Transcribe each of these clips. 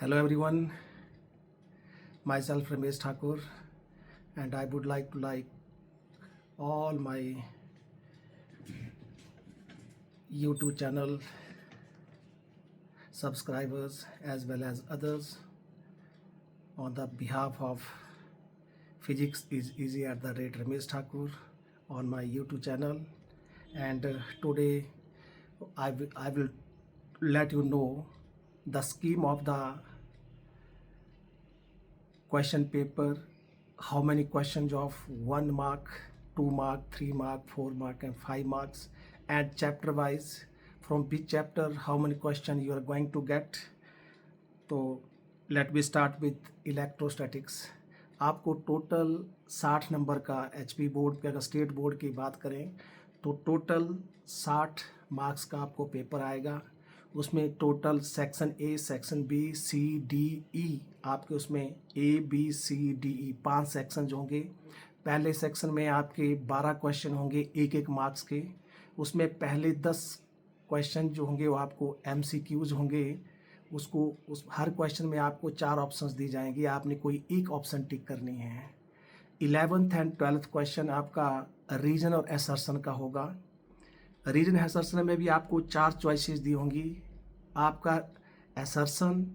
Hello everyone, myself Ramesh Thakur, and I would like to all my YouTube channel subscribers as well as others on the behalf of Physics is Easy at the rate Ramesh Thakur on my YouTube channel. And today I will let you know the scheme of the question paper, how many questions of 1 mark, 2 mark, 3 mark, 4 mark and 5 marks, and chapter wise from which chapter how many questions you are going to get. तो let me start with electrostatics. आपको total 60 number का HP board पे, अगर state board की बात करें तो total 60 marks का आपको पेपर आएगा। उसमें total section A, section B, C, D, E, आपके उसमें A, B, C, D, E 5 section होंगे। पहले सेक्शन में आपके 12 क्वेश्चन होंगे एक एक मार्क्स के। उसमें पहले 10 क्वेश्चन जो होंगे वो आपको MCQs होंगे। उस हर क्वेश्चन में आपको 4 ऑप्शंस दी जाएंगी, आपने कोई एक ऑप्शन टिक करनी है। 11th एंड 12th क्वेश्चन आपका रीजन और असर्शन का होगा। रीजन असर्शन में भी आपको 4 चॉइसेस दी होंगी। आपका असर्शन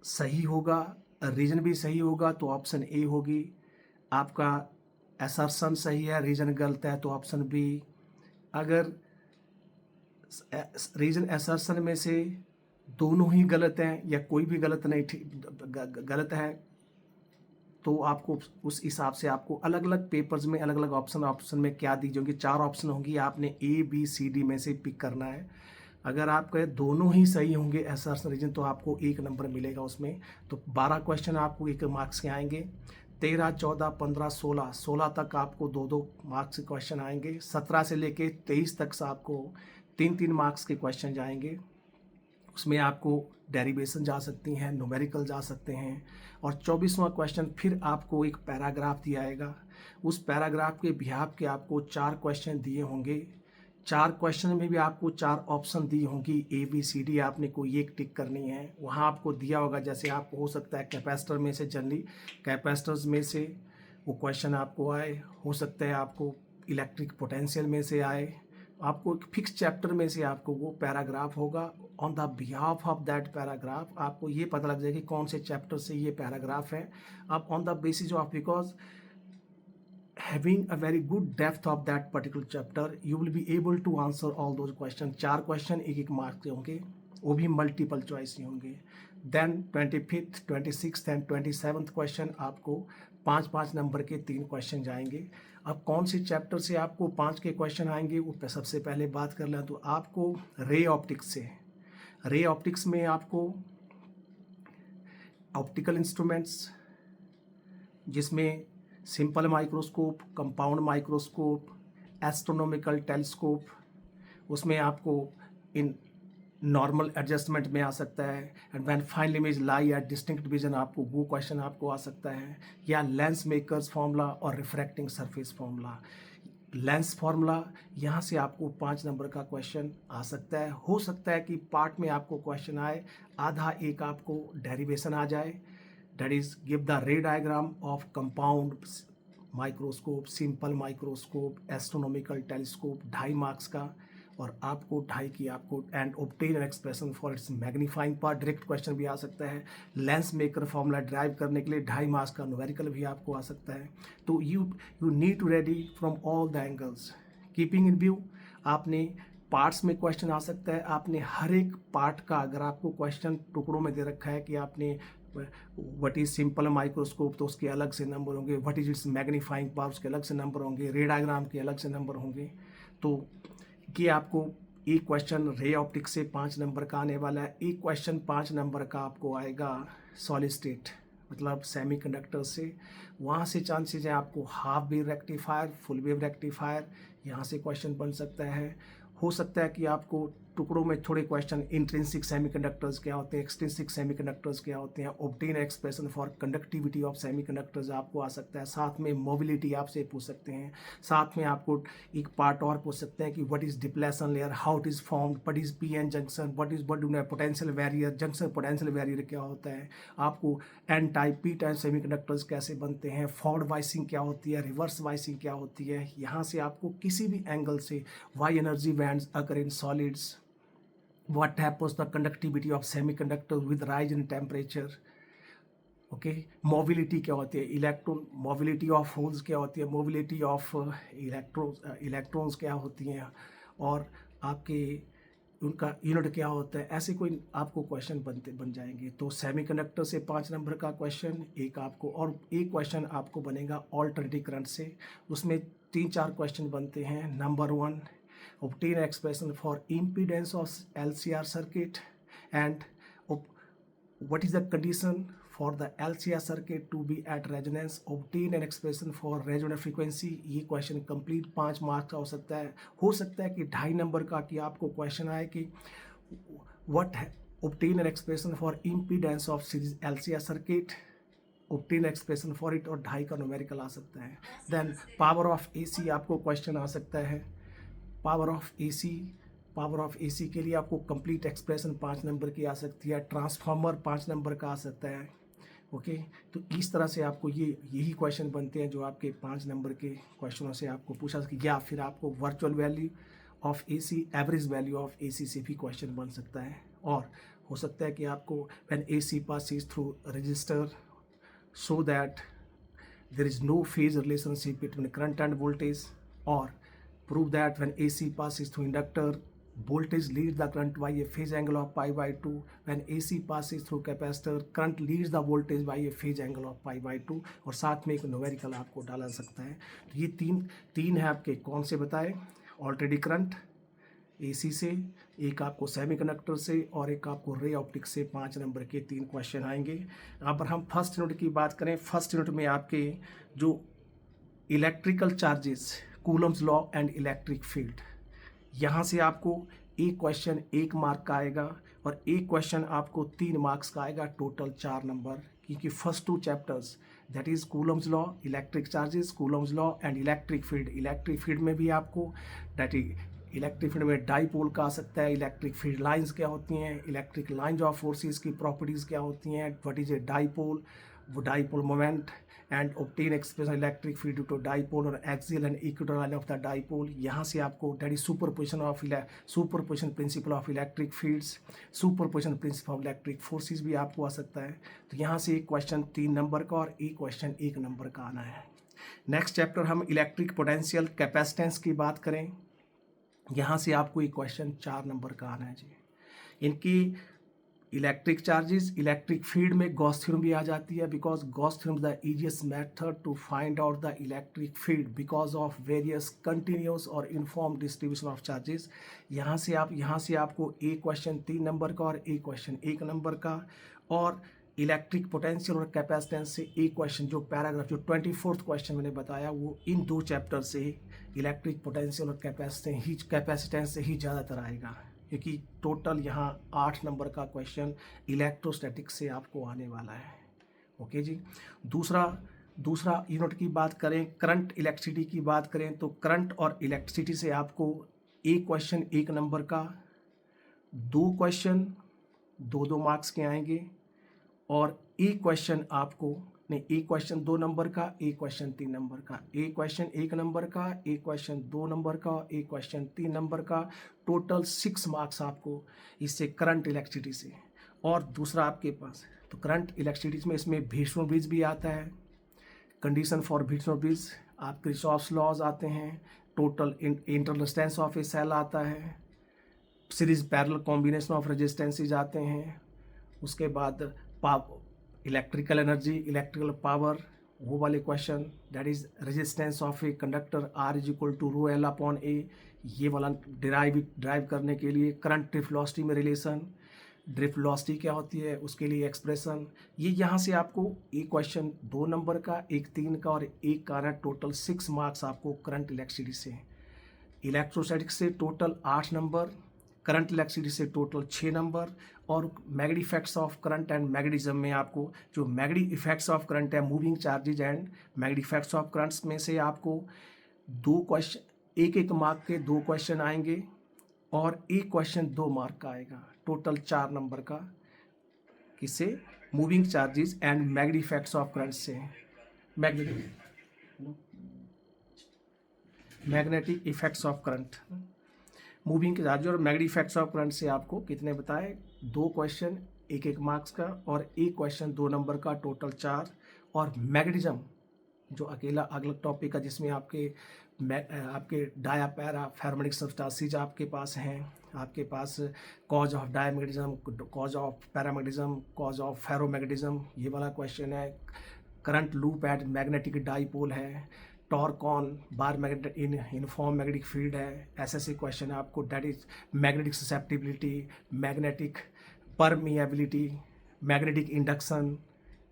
सही होगा, रीजन भी सही होगा तो ऑप्शन ए होगी। आपका असर्शन सही है, रीजन गलत है तो ऑप्शन बी। अगर रीजन असर्शन में से दोनों ही गलत हैं या कोई भी गलत नहीं, गलत है, तो आपको उस हिसाब से आपको अलग अलग पेपर्स में अलग अलग ऑप्शन में क्या दी जाएंगी, 4 ऑप्शन होंगी, आपने ए, बी, सी, डी में से पिक करना है। अगर आपके दोनों ही सही होंगे असर्शन रीजन तो आपको 1 नंबर मिलेगा उसमें। तो 12 क्वेश्चन आपको 1 मार्क्स के आएंगे। 13, 14, 15, 16 तक आपको 2 मार्क्स के क्वेश्चन आएंगे। 17 से लेके 23 तक से आपको 3 मार्क्स के क्वेश्चन जाएंगे। उसमें आपको डेरिवेशन जा सकती हैं, न्यूमेरिकल जा सकते हैं। और 24वां क्वेश्चन फिर आपको एक पैराग्राफ दिया जाएगा। उस पैराग्राफ के बिहाफ के आपको 4 क्वेश्चन दिए होंगे। 4 क्वेश्चन में भी आपको 4 ऑप्शन दी होंगी, ए, बी, सी, डी, आपने कोई एक टिक करनी है। वहाँ आपको दिया होगा, जैसे आपको हो सकता है कैपेसिटर में से, जनरली कैपेसिटर्स में से वो क्वेश्चन आपको आए, हो सकता है आपको इलेक्ट्रिक पोटेंशियल में से आए, आपको एक फिक्स चैप्टर में से आपको वो पैराग्राफ होगा। On the behalf of that paragraph आपको ये पता लग जाएगा कि कौन से चैप्टर से ये पैराग्राफ है। आप on the basis of, because having a very good depth of that particular chapter you will be able to answer all those questions। 4 question एक मार्क के होंगे, वो भी मल्टीपल चॉइस ही होंगे। Then 25th, 26th and 27th question आपको 5 number के 3 question जाएंगे। अब कौन से चैप्टर से आपको 5 के क्वेश्चन आएंगे वो सबसे पहले बात कर लें तो आपको रे ऑप्टिक्स से। रे ऑप्टिक्स में आपको ऑप्टिकल इंस्ट्रूमेंट्स, जिसमें simple microscope, compound microscope, astronomical telescope, उसमें आपको इन नॉर्मल एडजस्टमेंट में आ सकता है। And when final image lie at distinct vision, आपको वो क्वेश्चन आपको आ सकता है। या लेंस मेकर्स फार्मूला और refracting surface formula. Lens formula यहाँ से आपको 5 नंबर का क्वेश्चन आ सकता है। हो सकता है कि पार्ट में आपको क्वेश्चन आए, आधा एक आपको डेरिवेशन आ जाए, that is give the ray diagram of compound microscope, simple microscope, astronomical telescope, 2.5 marks का। और आपको 2.5 की आपको and obtain an expression for its magnifying power, direct question भी आ सकता है। लेंस मेकर फॉर्मूला ड्राइव करने के लिए 2.5 मार्क्स का न्यूमेरिकल भी आपको आ सकता है। तो you need to ready from all the angles, keeping in view. आपने पार्ट्स में क्वेश्चन आ सकता है, आपने हर एक पार्ट का, अगर आपको क्वेश्चन टुकड़ों में दे रखा है कि आपने व्हाट इज सिंपल माइक्रोस्कोप तो उसके अलग से नंबर होंगे, what is it's magnifying power उसके अलग से नंबर होंगे, रे डायग्राम के अलग से नंबर होंगे। तो कि आपको एक क्वेश्चन रे ऑप्टिक्स से 5 नंबर का आने वाला है। एक क्वेश्चन 5 नंबर का आपको आएगा सॉलिड स्टेट, मतलब सेमीकंडक्टर से। वहाँ से चांसेस है आपको half wave rectifier, full wave rectifier, यहाँ से क्वेश्चन बन सकता है। हो सकता है कि आपको टुकड़ों में थोड़े क्वेश्चन, इंट्रिंसिक सेमीकंडक्टर्स क्या होते हैं, एक्सट्रिंसिक सेमीकंडक्टर्स क्या होते हैं, obtain expression for conductivity of semiconductors आपको आ सकता है, साथ में मोबिलिटी आपसे पूछ सकते हैं, साथ में आपको एक पार्ट और पूछ सकते हैं कि what is depletion layer, how it is formed, what is PN junction, what do potential barrier, junction potential barrier क्या होता है, आपको N type P type semiconductors कैसे बनते हैं, फॉरवर्ड वाइसिंग क्या होती है, रिवर्स वाइसिंग क्या होती है। यहाँ से आपको किसी भी एंगल से why energy bands occur in solids, what happens the conductivity of semiconductor with rise in temperature, okay, mobility क्या होती है, इलेक्ट्रॉन मोबिलिटी ऑफ होल्स क्या होती है, मोबिलिटी ऑफ इलेक्ट्रॉन्स क्या होती हैं, और आपके उनका यूनिट क्या होता है, ऐसे कोई आपको क्वेश्चन बन जाएंगे। तो सेमीकंडक्टर से 5 नंबर का क्वेश्चन एक आपको, और एक क्वेश्चन आपको बनेगा ऑल्टरनेटिव करंट से, उसमें 3-4 क्वेश्चन बनते हैं। Number 1, obtain expression for impedance of LCR circuit, and what is the condition for the LCR circuit to be at resonance, obtain an expression for resonant frequency। ये question complete 5 marks का हो सकता है कि 2.5 number का कि आपको question आए कि what obtain an expression for impedance of series LCR circuit, obtain expression for it, और 2.5 का न्यूमेरिकल आ सकता है। देन पावर ऑफ AC आपको क्वेश्चन आ सकता है, पावर ऑफ एसी के लिए आपको कंप्लीट एक्सप्रेशन 5 नंबर की आ सकती है, ट्रांसफार्मर 5 नंबर का आ सकता है। ओके, तो इस तरह से आपको यही क्वेश्चन बनते हैं जो आपके 5 नंबर के क्वेश्चनों से आपको पूछा सकता, या फिर आपको virtual value of AC, average value of AC से भी क्वेश्चन बन सकता है। और हो सकता है कि आपको when AC passes through resistor so that there is no phase relationship between current and voltage, और prove that when AC passes through inductor, voltage leads the current by a phase angle of pi by 2, when AC passes through capacitor, current leads the voltage by a phase angle of pi by 2, और साथ में एक numerical आपको डाला सकता है। तो ये तीन है आपके, कौन से बताए, ऑल्टरनेटिव करंट AC से, एक आपको सेमीकंडक्टर से, और एक आपको रे ऑप्टिक्स से। 5 नंबर के 3 क्वेश्चन आएंगे। यहाँ पर हम फर्स्ट यूनिट की बात करें, फर्स्ट यूनिट में आपके जो electrical charges, Coulomb's law and electric field, यहाँ से आपको एक क्वेश्चन 1 मार्क का आएगा, और एक क्वेश्चन आपको 3 मार्क्स का आएगा, टोटल 4 नंबर। क्योंकि first 2 chapters that is Coulomb's law, electric charges, Coulomb's law and electric field. Electric field में भी आपको दैट इज इलेक्ट्रिक फील्ड में डाईपोल का आ सकता है, इलेक्ट्रिक फील्ड लाइंस क्या होती हैं, इलेक्ट्रिक लाइंस ऑफ फोर्सेस की प्रॉपर्टीज़ क्या होती हैं, व्हाट इज ए डाईपोल, वो dipole moment, and obtain expression electric field due to dipole और axial and equatorial line of the dipole. यहाँ से आपको that is superposition principle of electric fields, superposition principle of electric forces भी आपको आ सकता है। तो यहाँ से एक क्वेश्चन 3 नंबर का और एक क्वेश्चन 1 नंबर का आना है। नेक्स्ट चैप्टर हम इलेक्ट्रिक पोटेंशियल कैपेसिटेंस की बात करें, यहाँ से आपको एक क्वेश्चन 4 नंबर का आना है जी। इनकी इलेक्ट्रिक चार्जेस, इलेक्ट्रिक फील्ड में गॉस थ्योरम भी आ जाती है, because Gauss theorem is the easiest method to find out the electric field because of various continuous और यूनिफॉर्म डिस्ट्रीब्यूशन ऑफ चार्जेस। यहाँ से आपको एक क्वेश्चन 3 नंबर का और एक क्वेश्चन 1 नंबर का, और इलेक्ट्रिक पोटेंशियल और कैपेसिटेंस से एक क्वेश्चन, जो पैराग्राफ जो 24th क्वेश्चन मैंने बताया, वो इन 2 चैप्टर से इलेक्ट्रिक पोटेंशियल और कैपेसिटेंस से ही ज़्यादातर आएगा, क्योंकि टोटल यहाँ 8 नंबर का क्वेश्चन इलेक्ट्रोस्टैटिक्स से आपको आने वाला है। ओके जी। दूसरा यूनिट की बात करें, करंट इलेक्ट्रिसिटी की बात करें, तो करंट और इलेक्ट्रिसिटी से आपको एक क्वेश्चन 1 नंबर का, 2 क्वेश्चन 2-2 मार्क्स के आएंगे, और एक क्वेश्चन आपको एक क्वेश्चन 2 नंबर का, एक क्वेश्चन 3 नंबर का, एक क्वेश्चन 1 नंबर का, एक क्वेश्चन 2 नंबर का, एक क्वेश्चन 3 नंबर का, टोटल 6 मार्क्स आपको इससे करंट इलेक्ट्रिसिटी से। और दूसरा आपके पास तो करंट इलेक्ट्रिसिटी में इसमें भीष्म ब्रिज भी आता है, कंडीशन फॉर भीष्म ब्रिज, आप किरचॉफ्स लॉज आते हैं, टोटल इंटररेजिस्टेंस ऑफ ए सेल आता है, series parallel combination of resistances आते हैं, उसके बाद इलेक्ट्रिकल एनर्जी, इलेक्ट्रिकल पावर, वो वाले question, that is resistance of a conductor R is equal to rho L upon A, ये वाला ड्राइव करने के लिए करंट ड्रिफ्ट वेलोसिटी में रिलेशन, ड्रिफ्ट वेलोसिटी क्या होती है उसके लिए एक्सप्रेशन, ये यहाँ से आपको एक क्वेश्चन 2 नंबर का, एक 3 का और एक का आना, टोटल 6 मार्क्स आपको करंट इलेक्ट्रिसिटी से। इलेक्ट्रोस्टैटिक्स से टोटल 8 नंबर, करंट इलेक्ट्रिसिटी से टोटल 6 नंबर, और magnetic effects of current and magnetism में आपको जो मैग्नेटिक इफेक्ट्स ऑफ करंट है, moving charges and magnetic effects of currents में से आपको 2 क्वेश्चन, एक मार्क के 2 क्वेश्चन आएंगे और एक क्वेश्चन 2 मार्क का आएगा, टोटल 4 नंबर का। किससे? Moving charges and magnetic effects of current से। Magnetic effects of current, moving charge और मैग्नेटिक इफेक्ट्स ऑफ करंट से आपको कितने बताए? 2 क्वेश्चन, एक मार्क्स का, और एक क्वेश्चन 2 नंबर का, टोटल 4। और मैग्नेटिज्म जो अकेला अलग टॉपिक है, जिसमें आपके डाया पैरा फेरोमैग्नेटिक सब्सटेंसेस आपके पास हैं, आपके पास cause of diamagnetism, cause of paramagnetism, cause of ferromagnetism, ये वाला क्वेश्चन है। Current loop at magnetic dipole है, torque on bar magnetic in uniform magnetic field है। ऐसे क्वेश्चन है आपको, that is magnetic susceptibility, magnetic permeability, magnetic induction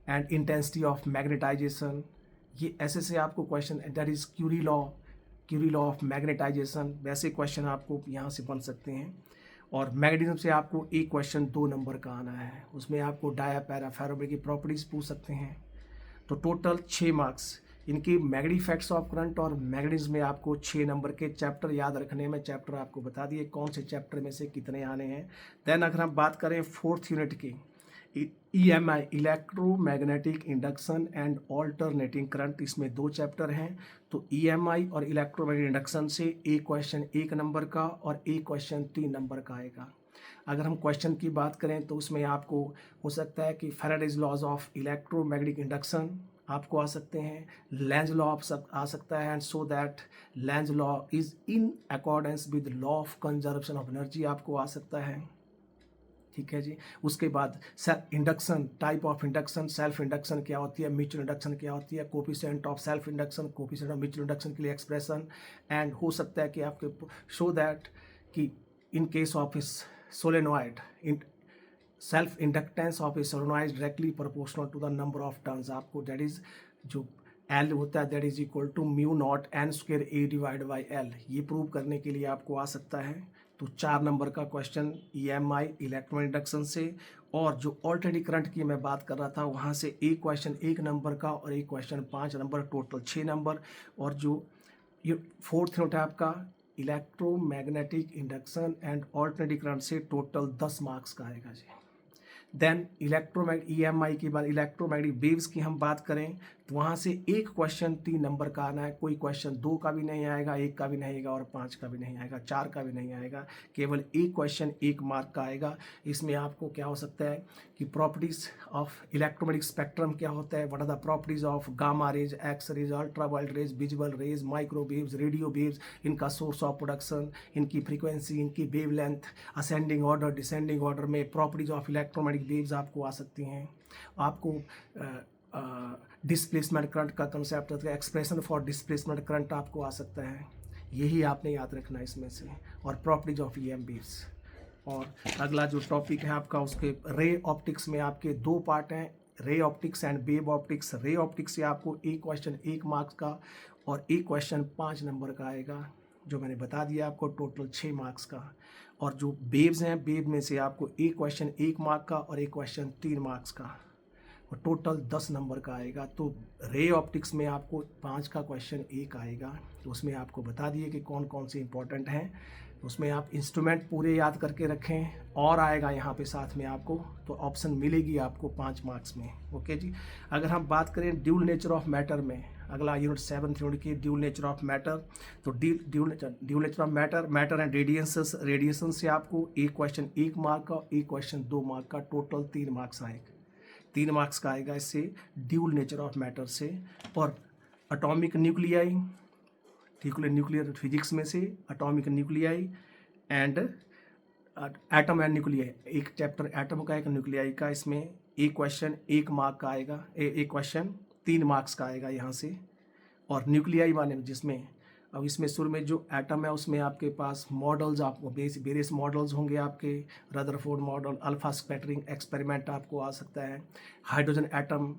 and intensity of magnetization. ये ऐसे आपको question, that is Curie law of magnetization, वैसे question आपको यहाँ से बन सकते हैं। और मैग्नेटिज्म से आपको एक क्वेश्चन 2 नंबर का आना है, उसमें आपको डाया पैरा फेरोमैग्नेटिक की प्रॉपर्टीज पूछ सकते हैं। तो टोटल 6 मार्क्स इनकी मैग्नेटिक इफेक्ट्स ऑफ करंट और मैग्नेटिज्म में आपको 6 नंबर के चैप्टर याद रखने में, चैप्टर आपको बता दिए कौन से चैप्टर में से कितने आने हैं। देन अगर हम बात करें 4th यूनिट की, EMI electromagnetic induction and alternating current, इसमें 2 चैप्टर हैं। तो EMI और इलेक्ट्रोमैग्नेटिक इंडक्शन से एक क्वेश्चन 1 नंबर का और एक क्वेश्चन 3 नंबर का आएगा। अगर हम क्वेश्चन की बात करें तो उसमें आपको हो सकता है कि Faraday's laws of electromagnetic induction आपको आ सकते हैं, लेंज लॉ आ सकता है, and so that Lenz law is in accordance with law of conservation of energy आपको आ सकता है। ठीक है जी। उसके बाद induction, type of induction, self induction क्या होती है, म्यूचुअल इंडक्शन क्या होती है, coefficient of self induction, coefficient of mutual induction के लिए एक्सप्रेशन। एंड हो सकता है कि आपके शो दैट कि इन केस ऑफ इस solenoid, self inductance of a solenoid directly proportional to the number of turns, आपको दैट इज जो एल होता है that is equal to mu not N square A divide by L, ये prove करने के लिए आपको आ सकता है। तो 4 नंबर का क्वेश्चन EMI इलेक्ट्रोमैग्नेटिक इंडक्शन से। और जो ऑल्टरनेटिव करंट की मैं बात कर रहा था, वहाँ से एक क्वेश्चन 1 नंबर का और एक क्वेश्चन 5 नंबर, टोटल 6 नंबर। और जो ये 4th यूनिट है आपका electromagnetic induction and alternative current से, टोटल 10 मार्क्स का आएगा जी। देन इलेक्ट्रोमैग्नेटिक EMI के बाद इलेक्ट्रोमैग्नेटिक वेव्स की हम बात करें तो वहाँ से एक क्वेश्चन 3 नंबर का आना है, कोई क्वेश्चन 2 का भी नहीं आएगा, 1 का भी नहीं आएगा और 5 का भी नहीं आएगा, 4 का भी नहीं आएगा, केवल एक क्वेश्चन 1 मार्क का आएगा। इसमें आपको क्या हो सकता है कि प्रॉपर्टीज ऑफ इलेक्ट्रोमैग्नेटिक स्पेक्ट्रम क्या होता है, what are the properties of gamma rays, X rays, ultraviolet rays, visual rays, microwaves, radio waves, इनका सोर्स ऑफ प्रोडक्शन, इनकी फ्रीक्वेंसी, इनकी wave length, ascending order, descending order में प्रॉपर्टीज ऑफ इलेक्ट्रोमैग्नेटिक वेव्स आपको आ सकती हैं। आपको डिस्प्लेसमेंट करंट का कंसेप्ट होता है, एक्सप्रेशन फॉर डिस्प्लेसमेंट करंट आपको आ सकता है, यही आपने याद रखना है इसमें से। और प्रॉपर्टीज ऑफ EM वेव्स। और अगला जो टॉपिक है आपका, उसके रे ऑप्टिक्स में आपके 2 पार्ट हैं, ray optics and wave optics. Ray optics से आपको एक क्वेश्चन 1 मार्क्स का और एक क्वेश्चन 5 नंबर का आएगा, जो मैंने बता दिया आपको, टोटल 6 मार्क्स का। और जो वेव्स हैं, वेव में से आपको एक क्वेश्चन 1 मार्क का और एक क्वेश्चन 3 मार्क्स का, और टोटल 10 नंबर का आएगा। तो रे ऑप्टिक्स में आपको 5 का क्वेश्चन 1 आएगा, तो उसमें आपको बता दिए कि कौन कौन से इंपॉर्टेंट हैं। उसमें आप इंस्ट्रूमेंट पूरे याद करके रखें, और आएगा यहाँ पे साथ में आपको, तो ऑप्शन मिलेगी आपको 5 मार्क्स में। ओके जी। अगर हम बात करें ड्यूल नेचर ऑफ मैटर में, अगला यूनिट 7th यूनिट की ड्यूल नेचर ऑफ मैटर। तो dual nature of matter and radiation से आपको एक क्वेश्चन 1 मार्क का, एक क्वेश्चन 2 मार्क का, टोटल 3 मार्क्स आएगा, 3 मार्क्स का आएगा इससे, ड्यूल नेचर ऑफ मैटर से। और एटॉमिक न्यूक्लियाई, न्यूक्लियर फिजिक्स में से atomic nuclei and atom and nuclei, एक चैप्टर एटम का, एक न्यूक्लियाई का, इसमें एक क्वेश्चन 1 मार्क का आएगा, एक क्वेश्चन 3 मार्क्स का आएगा यहाँ से। और न्यूक्लियाई वाले में, जिसमें अब इसमें शुरू में जो एटम है उसमें आपके पास मॉडल्स, आपको वेरियस मॉडल्स होंगे आपके, Rutherford model, alpha scattering experiment आपको आ सकता है, हाइड्रोजन एटम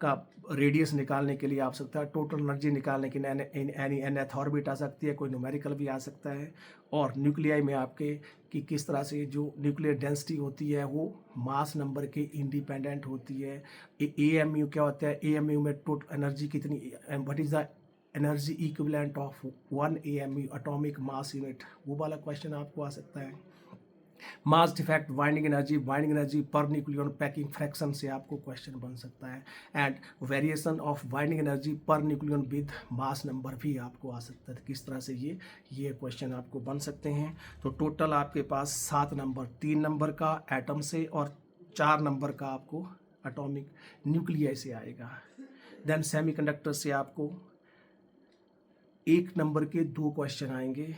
का रेडियस निकालने के लिए आ सकता है, टोटल एनर्जी निकालने के लिए एनी nth ऑर्बिट आ सकती है, कोई न्यूमेरिकल भी आ सकता है, और न्यूक्लियाई में आपके कि किस तरह से जो न्यूक्लियर डेंसिटी होती है वो मास नंबर के इंडिपेंडेंट होती है। एएमयू क्या होता है, एएमयू में टोटल एनर्जी कितनी, what is the energy equivalent of 1 AMU atomic mass unit, वो वाला क्वेश्चन आपको आ सकता है। Mass defect, binding energy per nucleon packing fraction से आपको क्वेश्चन बन सकता है। And variation of binding energy per nucleon with mass number भी आपको आ सकता है। किस तरह से ये क्वेश्चन आपको बन सकते हैं। तो टोटल आपके पास 7 नंबर, 3 नंबर का एटम से और 4 नंबर का आपको एटॉमिक न्यूक्लियाई से आएगा। देन सेमीकंडक्टर से आपको 1 नंबर के 2 क्वेश्चन आएंगे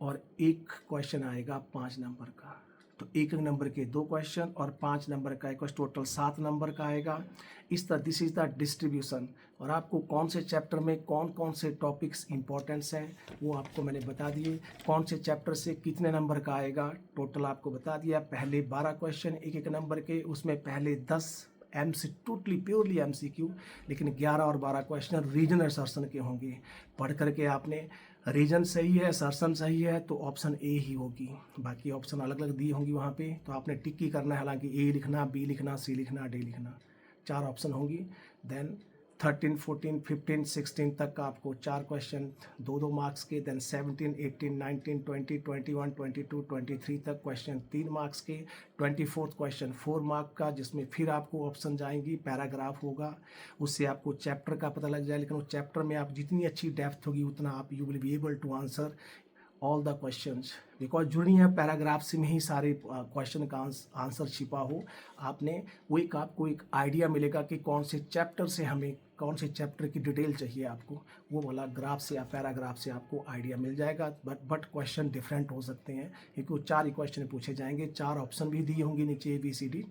और 1 क्वेश्चन आएगा 5 नंबर का। तो 1 नंबर के 2 क्वेश्चन और 5 नंबर का एक टोटल 7 नंबर का आएगा। इस तरह दिस इज द डिस्ट्रीब्यूशन। और आपको कौन से चैप्टर में कौन कौन से टॉपिक्स इंपॉर्टेंस हैं वो आपको मैंने बता दिए। कौन से चैप्टर से कितने नंबर का आएगा टोटल आपको बता दिया। पहले 12 क्वेश्चन 1 नंबर के, उसमें पहले 10 टोटली प्योरली MCQ, लेकिन 11 और 12 क्वेश्चन रीजन असर्शन के होंगे। पढ़ करके आपने रीजन सही है, असर्शन सही है तो ऑप्शन ए ही होगी, बाकी ऑप्शन अलग अलग दी होंगी वहाँ पे, तो आपने टिक ही करना है। हालांकि ए लिखना, बी लिखना, सी लिखना, डी लिखना, 4 ऑप्शन होंगी। देन 13, 14, 15, 16 तक का आपको 4 क्वेश्चन 2-2 मार्क्स के। देन 17, 18, 19, 20, 21, 22, 23 तक क्वेश्चन 3 मार्क्स के। 24th क्वेश्चन 4 मार्क का, जिसमें फिर आपको ऑप्शन जाएंगी, पैराग्राफ होगा, उससे आपको चैप्टर का पता लग जाए। लेकिन उस चैप्टर में आप जितनी अच्छी डेप्थ होगी उतना आप you will be able to answer all the questions, because जरूरी है पैराग्राफ से में ही सारे क्वेश्चन का आंसर छिपा हो। आपने आपको एक आइडिया मिलेगा कि कौन से चैप्टर से हमें कौन से चैप्टर की डिटेल चाहिए आपको, वो वाला ग्राफ से या पैराग्राफ से आपको आइडिया मिल जाएगा। बट क्वेश्चन डिफरेंट हो सकते हैं क्योंकि वो 4 ही क्वेश्चन पूछे जाएंगे, 4 ऑप्शन भी दी होंगी नीचे ABCD।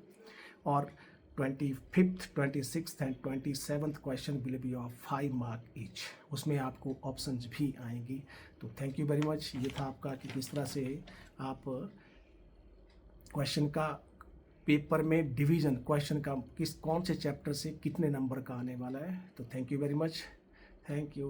और 25th, 26th and 27th question will be of 5 mark each, उसमें आपको ऑप्शंस भी आएंगी। तो थैंक यू वेरी मच। ये था आपका कि किस तरह से आप क्वेश्चन का पेपर में डिवीज़न क्वेश्चन का कौन से चैप्टर से कितने नंबर का आने वाला है। तो thank you very much, thank you.